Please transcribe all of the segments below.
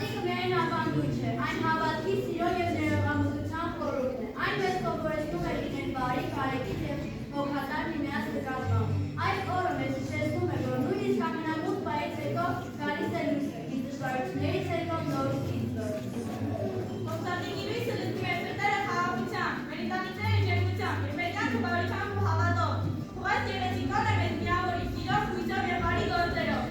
Զատիկը միայն ավանդույթ չէ, այն հավատքի, սիրո և ներողամտության խորհուրդն է։ Այն մեզ սովորեցնում է լինել բարի, կարեկից և հոգատար միմյանց նկատմամբ։ Այս օրը մեզ հիշեցնում է, որ նույնիսկ ամենամութ պահից հետո գալիս է լույսը, իսկ դժվարություններից հետո նոր սկիզբը։ Զատիկի լույսը լցնում է սրտերը խաղաղությամբ, մեր ընտանիքները ջերմությամբ, և մեր կյանքը բարությամբ ու հավատով։ Թող այս գեղեցիկանը մեզ միավորի սիրով, հույսով և բարի գործերով։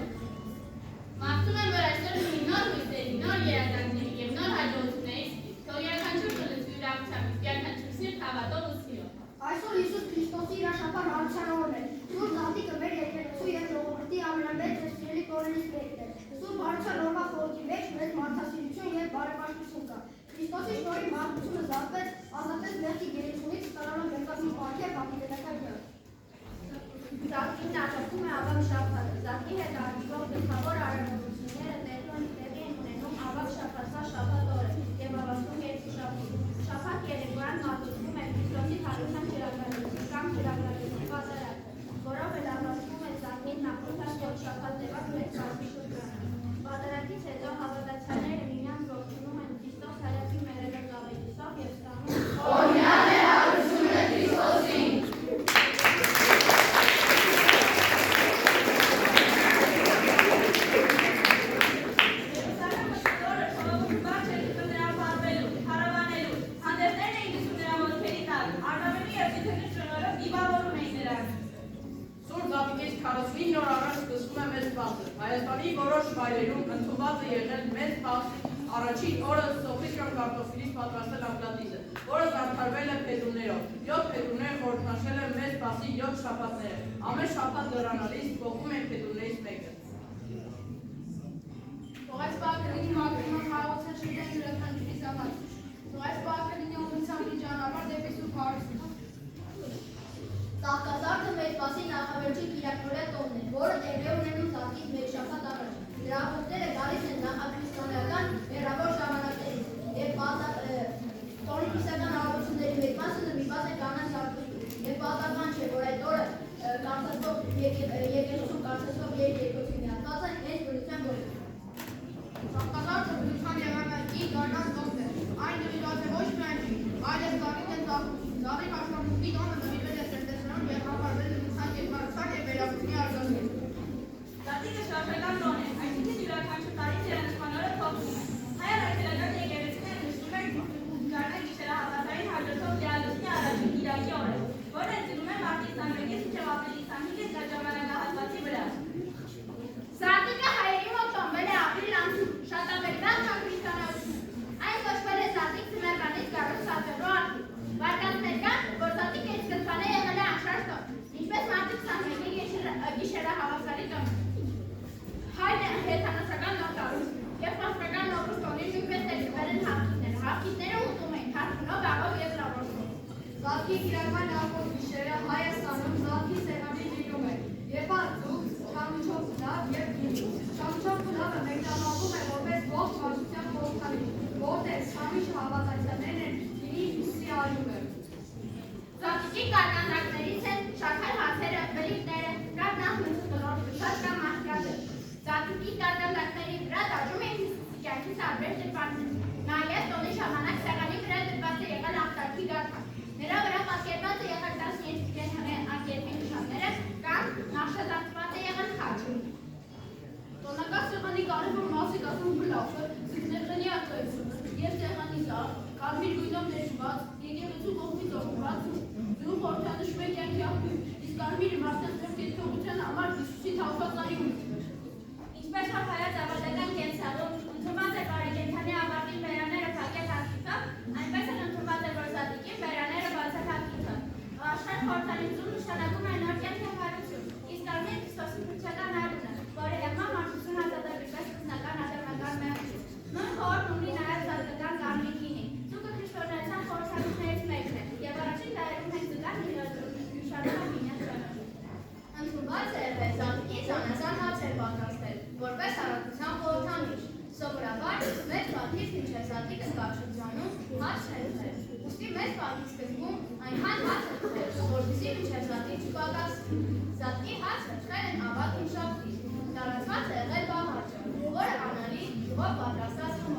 Մաղթում եմ, որ այսօր լինի նոր հույսերի, նոր երազանքների և նոր հաջողությունների սկիզբ, թող յուրաքանչյուրը լցվի ուրախությամբ, իսկ յուրաքանչյուր սիրտ հավատով ու սիրով։ Այսօր Հիսուս Քրիստոսի հրաշափառ հարության օրն է։ Սուրբ Զատիկը մեր եկեղեցու և ժողովրդի ամենամեծ և սիրելի կորերից մեկն է։ Սուրբ հարության օրվա խորհրդի մեջ մեծ մարդասիրություն և բարեպաշտություն կա։ Քրիստոսի շնորհիվ մարդությունը զատվեց, ազատվեց մեղքի գերությունից, ստանալով մեծագույն պարգև հանդիպելական կյանք։ Զատկին աջակցում է ավագ շաբաթը։ Զատկի հետ աջակցող գլխավոր արարողությունները տեղի են ունենում ավագ շաբաթվա շաբաթ օրը և ավարտվում երկուշաբթի։ Շաբաթ երեկոյան մատուցվում է Քրիստոսի հարության ճրագալություն կամ ճրագալություն պատարագը, որով էլ ավարտվում է Զատկին նախորդած յոթ շաբաթ տևած մեծ կազմի շրջանը։ Պատարագից հետո հավատացյալները միմյանց ողջունում են Քրիստոս հայացի մերելով աղետիսով և ստանում Օրհնյալ է հարությունը Քրիստոսին։ Նոր առաջ սկսվում է մեծ բացը։ Հայաստանի որոշ վայրերում ընդունված է եղել մեծ բաց առաջին օրը սոխից կամ կարտոֆիլից պատրաստել աղլատիզը, որը զարդարվել է փետուրներով։ 7 փետուրներ խորհրդանշել են մեծ բացի 7 շաբաթները։ Ամեն շաբաթ լրանալիս փոխում են փետուրներից մեկը։ Թող այս բակը լինի մաքրման խաղաղության շրջան յուրաքանչյուրի համար։ Թող այս բակը լինի ուղղությամբ ճանապարհ դեպի սուրբ հարություն։ Ծաղկազարդը մեծ բասի նախավերջի կիրակնորյա տոնն է, որը տեղի ունենում Զատկից մեկ շաբաթ առաջ։ Դրա աղոթները գալիս են նախաքրիստոնեական հեռավոր ժամանակներից, և տոնի կիսական աղոթությունների մեծ մասը նվիրված է կանանց աղոթություն, և պատահական չէ, որ այդ օրը կանցածով եկեղեցում կանցածով երկրորդի միացված են հենց բնության գործում։ Ծաղկազարդը բնության եղանակի գարնան տոնն է։ Այն նվիրված է ոչ միայն այլև զարին են ծաղկություն։ Զարի հաշվարկի տոնը նվիրվել է սրտեսնորհ և համարվել է բնության կերպարության և վերաբնի արգասին։ Զատիկը շարժական տոն է, այսինքն յուրաքանչյուր տարի ծերանցման օրը փոխվում է։ Հայ առաքելական եկեղեցիները նշում են գարնան գիշերահավատային հաջորդող դիալոգի առաջին կիրակի օրը, որը ընծնում է մարտի 21-ից մինչև ապրիլի 25-ից այդ ժամանակահատվածի վրա։ Զատիկը հայերի մոտ տոնվել է ապրիլ ամսում, շատաբերված կամ քրիստոնեություն։ Այն կոչվել է Զատիկ ձմեռվանից գալուց սատվելու արդի։ Վարկածներ կան, որ Զատիկը իր սկզբանե եղել է անշարժ տոն, ինչպես մարտի 21-ի գիշերահավասարի տոն։ Հայն է հեթանոսական նոտարում, և պասկական նոռուզ տոնին նույնպես տեղիվել են հավքիթները։ Հավքիթները ուտում էին թարքունով, աղով և լավորով։ Զատկի կիրակման նախորդ գիշերը Հայաստանում Զատկի սեղանի լինում է, երբ արդյոք Շամիչով փլավ և գինի։ Շամիչով փլավը մեկնաբանվում է որպես ողջ մարդկության խորհրդանիշ, որտեղ Շամիչը հավատացյալներն են գինի ուսի արյունը։ Զատիկի կարկանդակներից են շաքար հացերը, բլիթները, կամ նախ մնցուկլոր կամ մահկյալը։ Զատիկի կարկանդակների վրա դաջում են Հիսուսի կյանքի տարբեր դրվագներ։ Նաև տոնի ժամանակ սեղանի վրա դրված է եղել աղտարքի գաթան։ Նրա վրա պատկերված է եղել 12 անկերպի նշանները կամ նախշադարձված է եղել խաչը։ Տոնական սեղանի կարևոր մասը կազմում բլաֆը, սեղանի արտադրությունը և սեղանի զարդ, կարմիր գույնով ներկված, եկեղեցու կողմից օգնված ձու խորհրդանշում է կյանքի աղբյուր, իսկ կարմիրը մարդկանց ողջունության համար Հիսուսի թափված արյունը։ Ինչպես որ հայաց ավարտական կենցաղում ընդունված է բարի կենդանի ավարտին բերաները փակել հագիծով, այնպես էլ ընդունված է որ Զատիկի բերաները բացել հագիծով։ Աշխարհ խորհրդանիշում նշանակում է նոր կյանք և հարություն, իսկ կարմիր Քրիստոսի քրիստոնեական արյունը, որը եղավ մարդկություն ազատագրված սկզբնական ադամական մեղքից։ Նույն խորհուրդն ունի նաև զատկական կարմիր գինի։ Ծուկը քրիստոնեության խորհրդանիշներից մեկն է, և առաջին դարերում հենց կան հիշարանը միմյանց ճանաչում։ Ընդունված է եղել Զատիկի զանազան հացեր պատրաստել, որպես առաքության խորհրդանիշ։ Սովորաբար մեծ բաթից մինչև Զատիկը կարշրջանում հաց չէր ուտել։ Ուստի մեծ բաթի սկզբում այնքան հաց է ուտել, որպեսզի մինչև Զատիկ չպակասվի։ Զատկի հացը խել են ավագ հիշատվի։ Տարածված է եղել բաղարջը, որը անալի ջուղով պատրաստած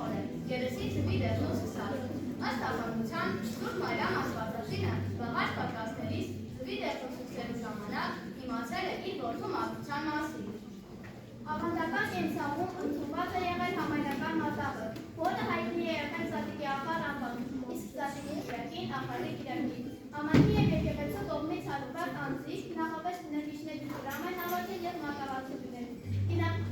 երեսի թվի դերնոց սարում։ Ըստ ավանդության Սուրբ Մարիամ Աստվածածինը բղար պատրաստելիս թվի դերնոցուցելու ժամանակ իմացել է իր որդու մահվան մասին։ Ավանդական կենցաղում ընդունված է եղել համայնական մատաղը, որը հայտնի է եղել Զատիկի աղար անվանումը, իսկ Զատիկի կիրակին աղարի կիրակին։ Համայնքի և եկեղեցու կողմից հարուված անձիկ նախապես ներկիչների դրամ են ավարտել և մակահարցություններ։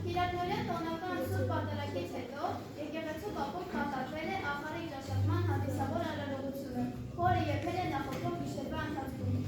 Կիրակնօրյա տոնական սուրբ պատարագից հետո եկեղեցու կապով կատարվել է աղարի ճաշակման հանդիսավոր արարողությունը, որը եղել է նախորդ գիշերվա ընթացքում։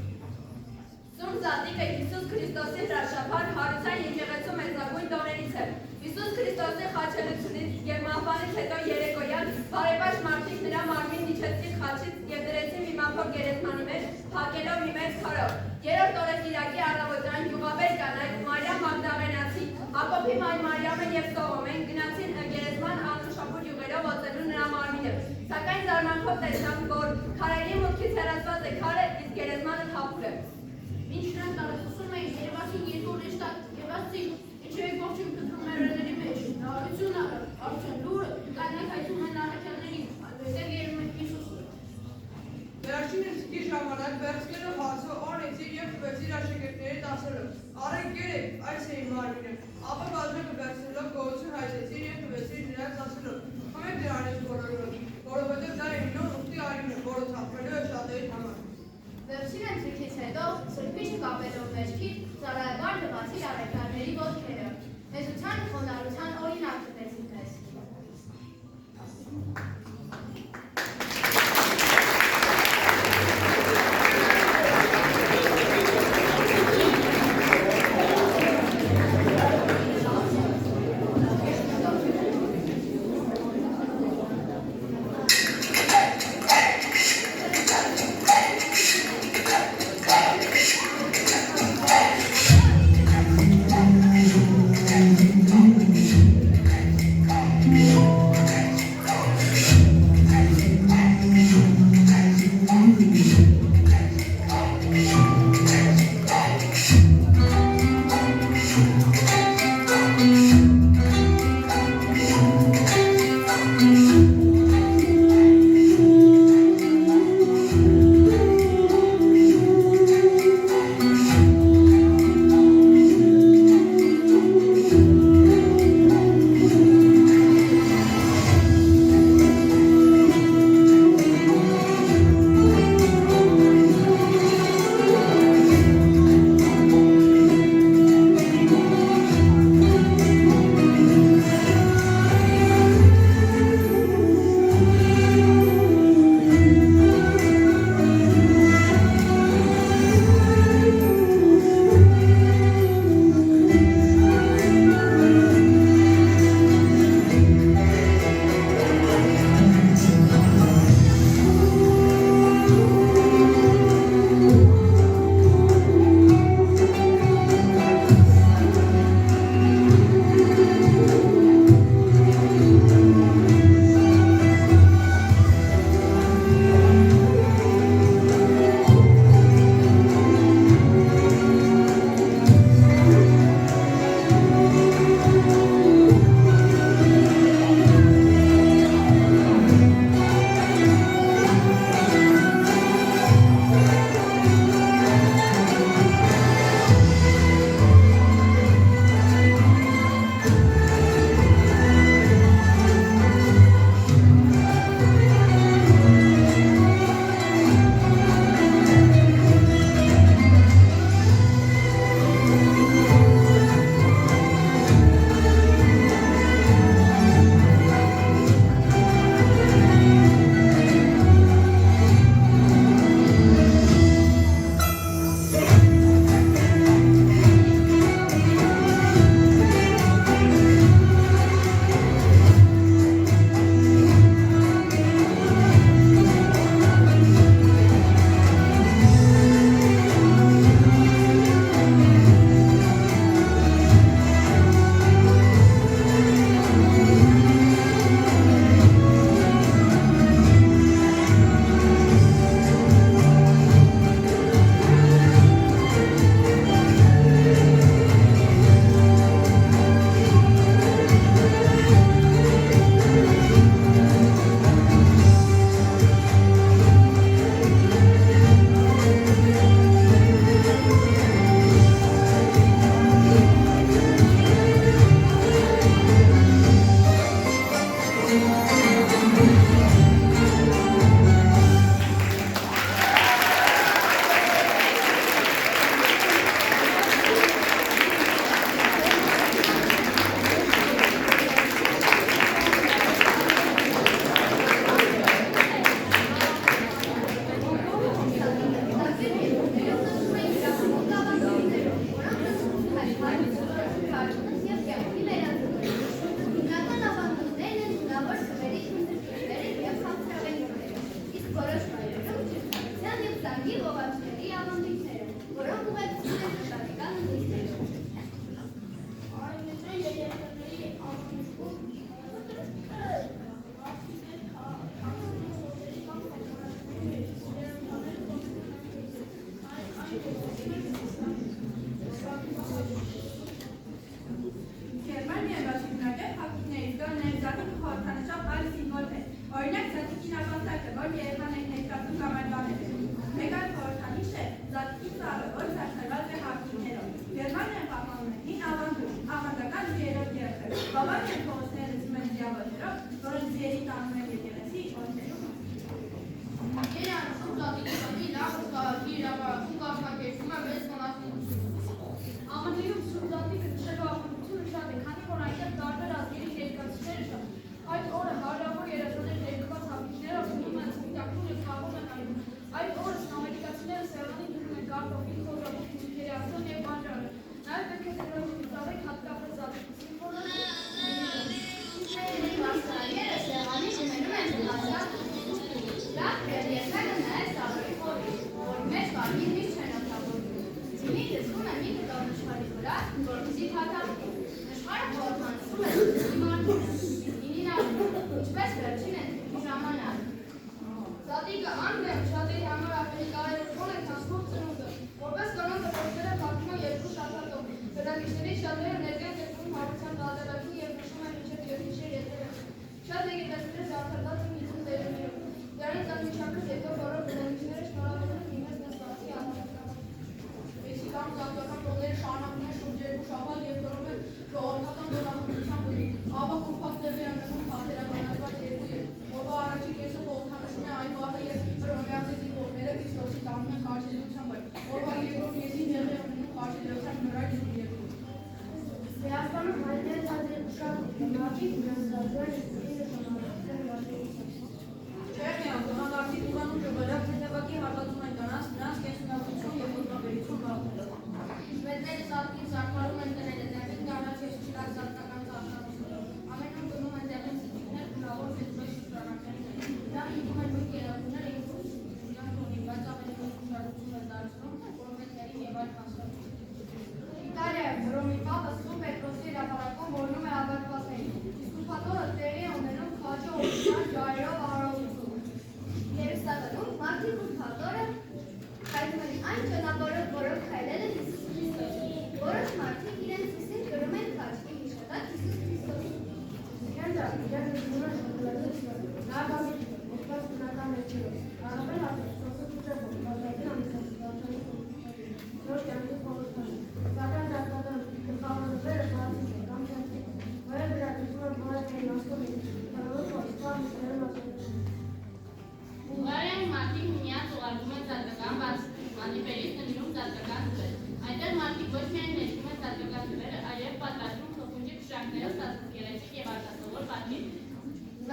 Սուրբ Զատիկը Հիսուս Քրիստոսի հրաշափառ հարության եկեղեցու մեծագույն տոներից է։ Հիսուս Քրիստոսի խաչելությունից և մահվանից հետո երեկոյան բարեպաշտ մարդիկ նրա մարմինն իջեցրին խաչից և դրեցին մի մափոր գերեզմանի մեջ, փակելով մի մեծ քարով։ Երրորդ օրը կիրակի առավոտյան գյուղաբեր կանայք Մարիամ Մագդաղենացի, Հակոբի մայր Մարիամը և Սողոմեն գնացին գերեզման անուշաբույր յուղերով ոտելու նրա մարմինը, սակայն զարմանքով տեսան, որ քարերի մուտքից հեռացված է քարը, իսկ գերեզմանը թափուր է։ Մինչ նրանք տարածում էին երևացին երկու ուրիշ եւ ասցին, ինչու եք ողջույն փնտրում մեռելների մեջ, նահարություն արդեն լուրը, կանայք հայցում են առաքյալներին, այնտեղ երում են Հիսուսը։ Վերջինս ի ժամանակ վերցնելով հացը օրեցիր և տվեցիր աշակերտներին ասելով. «Արեք գերեք, այս է իմ մարմինը»։ Ապա բաժակը վերցնելով գոհություն հայտնեցիր և տվեցիր նրանց ասելով. «Խմեք դրանից բոլորով, որովհետև դա իմ նոր ուխտի արյունը, որը թափվելու է շատերի համար»։ Վերջին ընթրիքից հետո սրբիչը կապելով մեջքի ծառայաբար դվածիր առաքյալների ոտքերը։ Հեզության ու խոնարհության օրինակ տվեցին քեզ։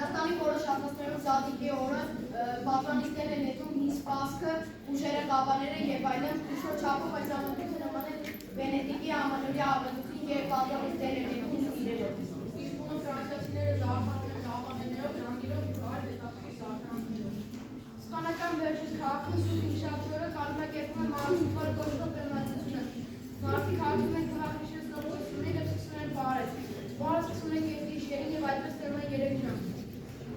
Հունաստանի որոշ հատվածներում Զատիկի օրը պատրանիստել են նետում հին սպասքը, ուժերը, կապաները և այլն, ինչ-որ չափով այս ավանդույթը նման է Վենետիկի ամանորյա ավանդույթին և պատրանիստել են նետում իրերով։ Իսկ բունը ֆրանսիացիները զարդարել են ապաներով, ժանգիրով ու այլ հետաքրքիր զարդարանքներով։ Իսպանական վերջից քաղաքում Սուրբ Հիշատորը կազմակերպում է մարդու կոչվող բեմադրությունը։ Մարդիկ հարցում են քաղաքնիշի զգացողությունները և սկսում են բարել։ Բարը սկսում են կեսի իշխերին և այդպես տերում են 3 ժամ։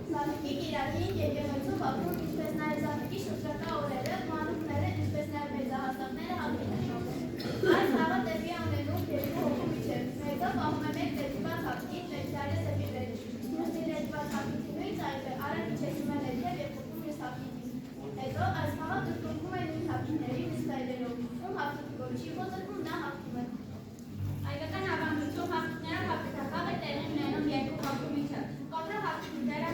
Զատիկի կիրակին եկեղեցու բակում, ինչպես նաև Զատիկի շրջակա օրերը, մանուկները, ինչպես նաև մեծահասակները հանդիպ են շողում։ Այս խաղը դեպի անվենում երկու հոգու միջև։ Մեծը պահում է մեկ դեպիված հապկին, մեջարը դեպի վեր։ Մյուսի դեպիված հապկիքի նույն ծայրը արագ իջեցում է ներքև և խփում մյուս հապկիքին։ Հետո այս խաղը դրդում է նույն հապկիքների մյուս ծայրերով, ում հապկիքի որ չի ոծրվում, նա հապկում է։ Հայկական ավանդույթում հապկիքներով հապկիթախաղը տեղի ունենում երկու հոգու միջև։ Կոտրող հապկիքները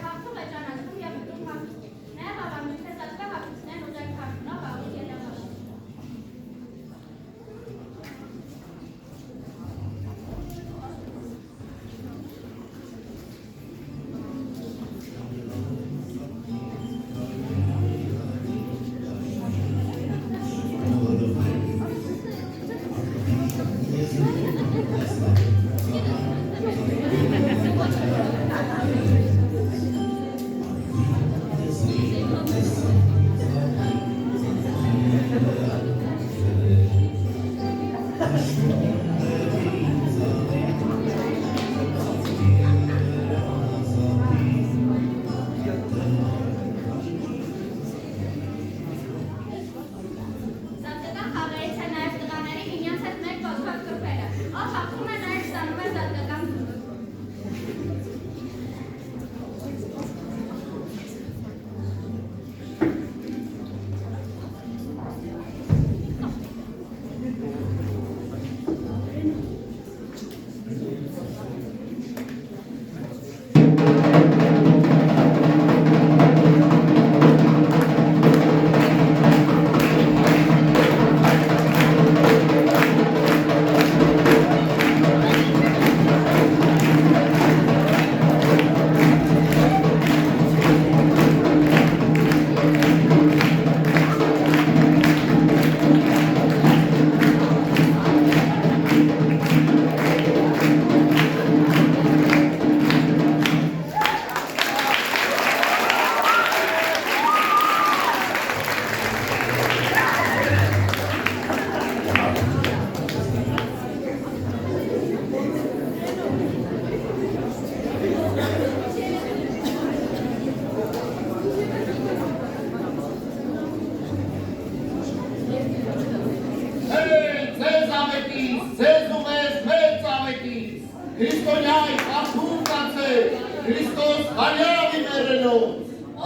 Օրնյայ ապում կացել, Քրիստոս հարյավ իմերելով։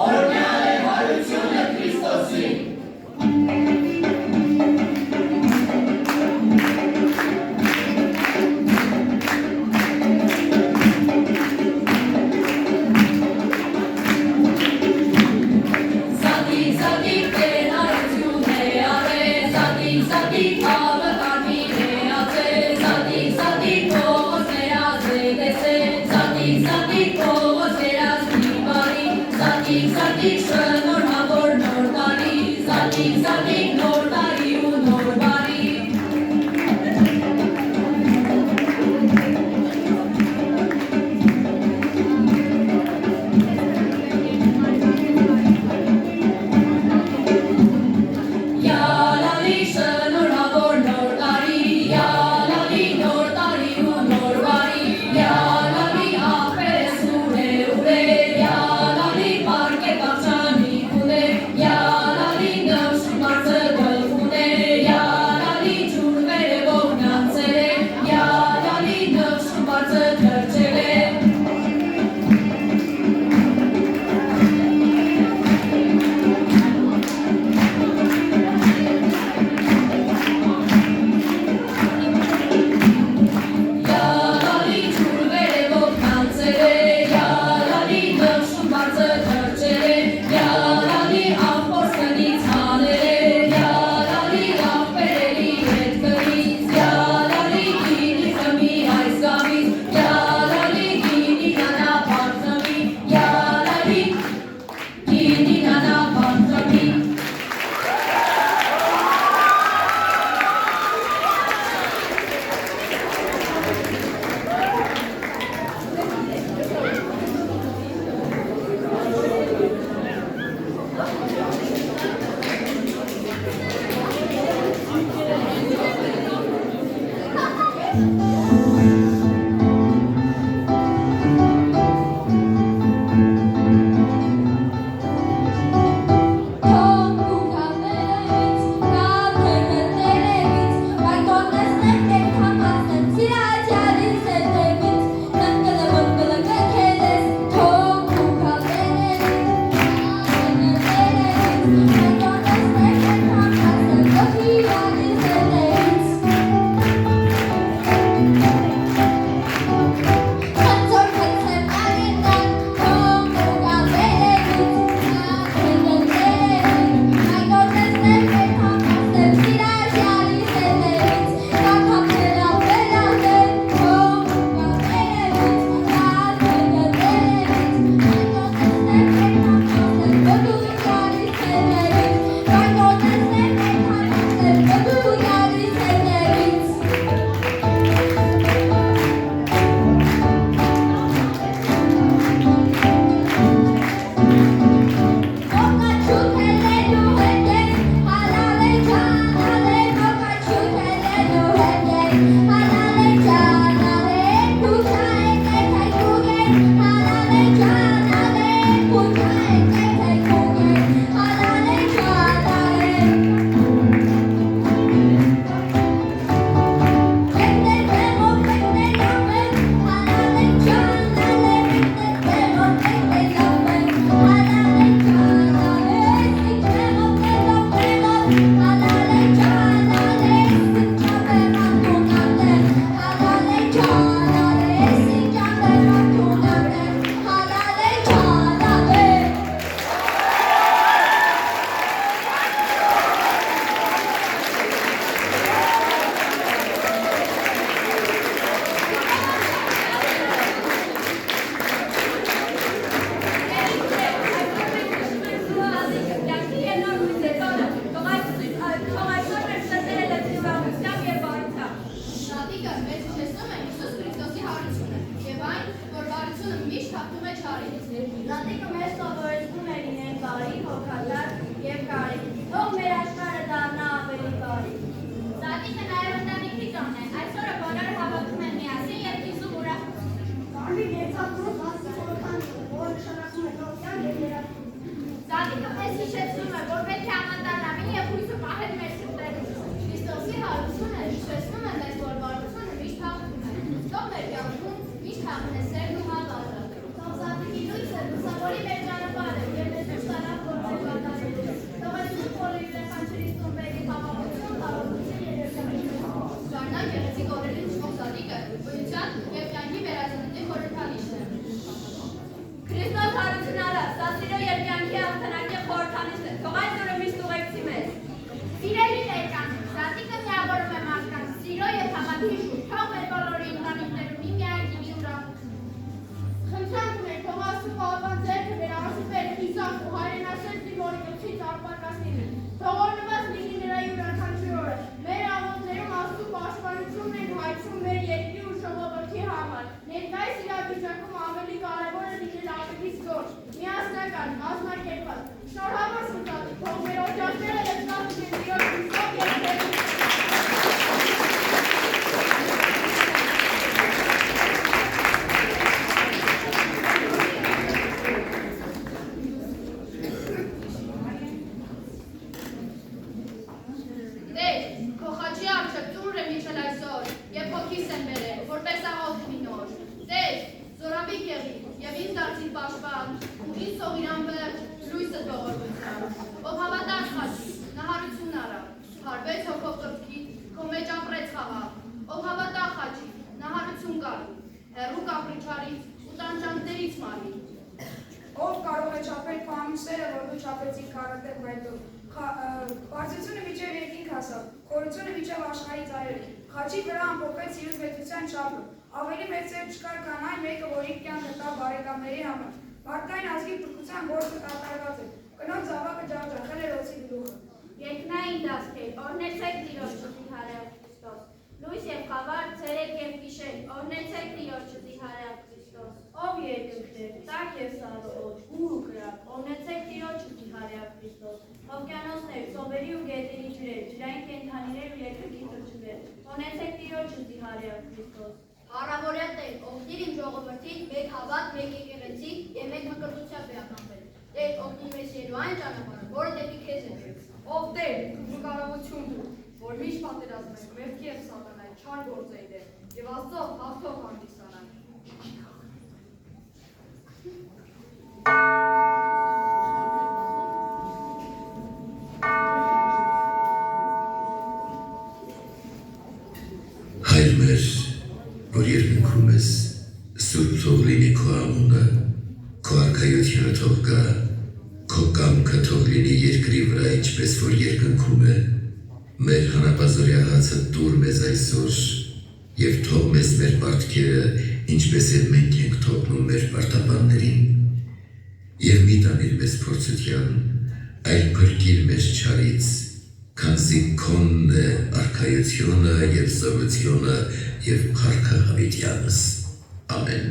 Օրնյայ հարությունը Քրիստոսի։ Parque Pachani կատարած, մասնակերպած։ Շնորհավոր սուտատի, թող մեր օջախները լցված լինեն Տիրոջ հույսով և սերունդով։ Ով կարող է չափել քո ամուսները, որ դու չափեցիր քառատեղ մետրով։ Բարձրությունը մինչև երկինք հասավ, խորությունը մինչև աշխարհի ծայրեր։ Խաչի վրա ամփոփեց իր մեծության չափը։ Ավելի մեծ ծեր չկար, քան այն մեկը, որ իր կյանքը տա բարեկամների համար։ Մարդկային ազգի փրկության գործը կատարված է։ Կնոջ զավակը ջախջախել էր օձի գլուխը։ Երկնային դասքեր, օրհնեցեք Տիրոջը Զիհարև Քրիստոս։ Լույս և խավար, ցերեկ և գիշեր, օրհնեցեք Տիրոջը Զիհարև Քրիստոս։ Ով երկնքներ, տաք և սարոջ, ուր ու կրակ, օրհնեցեք Տիրոջը Զիհարև Քրիստոս։ Օվկիանոսներ, ծովերի ու գետերի ջրեր, ջրային կենդանիներ ու երկրի թռչուններ, օրհնեցեք Տիրոջը Զիհարև Քրիստոս։ Առավորյա Տեր, օգնիր իմ ժողովրդին մեկ հավատ, մեկ եկեղեցի և մեկ մկրտությամբ վերականգնել։ Տեր, օգնիր մեզ ելու այն ճանապարհը, որը դեպի քեզ է։ Ով Տեր, դու կարողություն դու, որ միշտ պատերազմենք մեղքի և սատանայի չար գործերի դեմ, և Աստծո հաղթող հանդիսանանք։ Հայր մեր, որ երկնքում ես, սուրբ թող լինի քո անունը, քո արքայությունը թող գա, քո կամքը թող լինի երկրի վրա, ինչպես որ երկնքում է, մեր հանապազորյա հացը տուր մեզ այսօր, և թող մեզ մեր պարտքերը, ինչպես էլ մենք ենք թողնում մեր պարտապաններին, և մի տանիր մեզ փորձության, այլ փրկիր մեզ չարից, քանզի քոնն է արքայությունը և զորությունը և փառքը հավիտյանս։ Ամեն։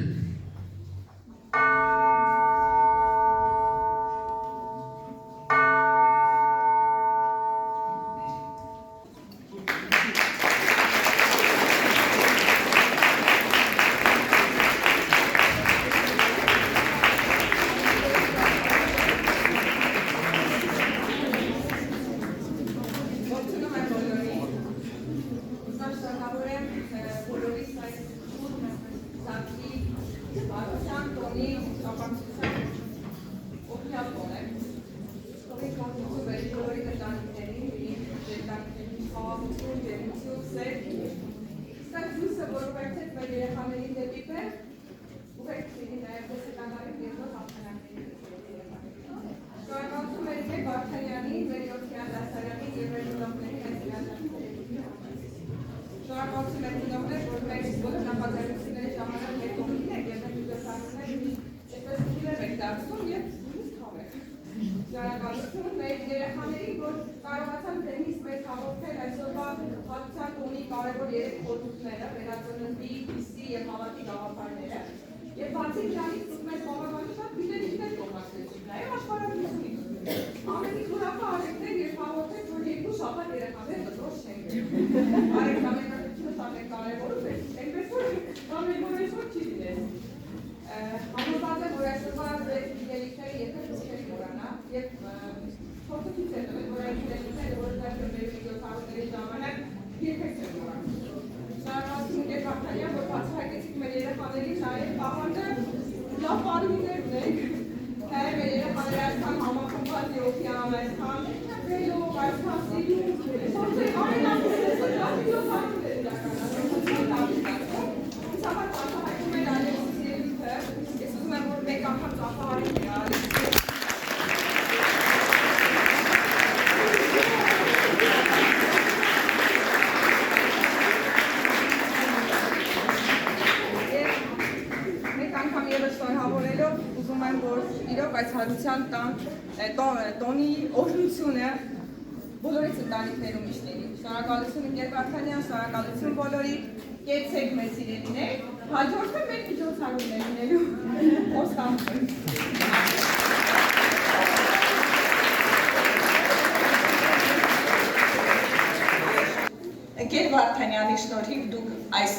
Շնորհակալություն մեր երեխաներին, որ կարողացան դեմից մեզ հաղորդել այսօրվա հատուցան տոնի կարևոր երեք խորհուրդները, վերածննդի, հույսի և հավատի գաղափարները։ Եվ բացի դրանից դուք մեզ բավականին շատ գիտելիքներ կողմնակցեցիք, նաև աշխարհագրությունից։ Ամենից ուրախը արեցեք և հաղորդեք, որ երկու շաբաթ երեխաներ դրոշ չենք։ Արեք ամենակությունը շատ է կարևորում, այնպես որ ամենօրեսօր չի լինել։ Համոզված եմ, որ այսօրվա ձեր գիտելիքները եթե դուք մոռանա և փորձեցիք տվել, որ այդ գիտելիքները, որ դեռ մեր վիդեոթաղների ժամանակ երբեք չեն մոռանում։ Շնորհակալություն Տեր Վարդանյան, որ բացահայտեցիք մեր երեխաներին նաև պահանջը լավ պարուհիներ ունենք։ Նաև մեր երեխաները այսքան համախմբված Եհովյան, այսքան վելով, այսքան սիրում, փորձեք ամենամեծը լավ վիդեոթաղներ իրականացնել։ Ցավոք բացահայտում են Ալեքսի ելույթը, ես ուզում եմ, որ մեկ անգամ ծափահարենք Ալեքսի։ Այս հարության տոնի օրհնությունը բոլորից ընտանիքներում միշտ լինի։ Շնորհակալություն Տեր Վարդանյան, շնորհակալություն բոլորի, կեցեք մեր սիրելիներ, հաջորդը մեր միջոցառումներ լինելու։ Խոստանում եմ։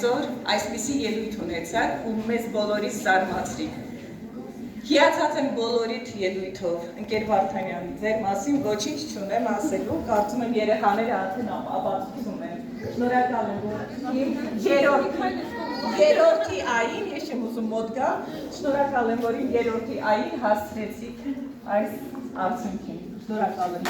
այսօր այսպիսի ելույթ ունեցաք ու մեզ բոլորիս զարմացրիք։ Հիացած եմ բոլորիդ ելույթով, ընկեր Վարդանյան, ձեր մասին ոչինչ չունեմ ասելու, կարծում եմ երեխաները արդեն ապացուցում են։ Շնորհակալ եմ, որ իմ երրորդի ային, ես չեմ ուզում մոտ գա, շնորհակալ եմ, որ իմ երրորդի ային հասցրեցիք այս արդյունքին։ Շնորհակալ եմ։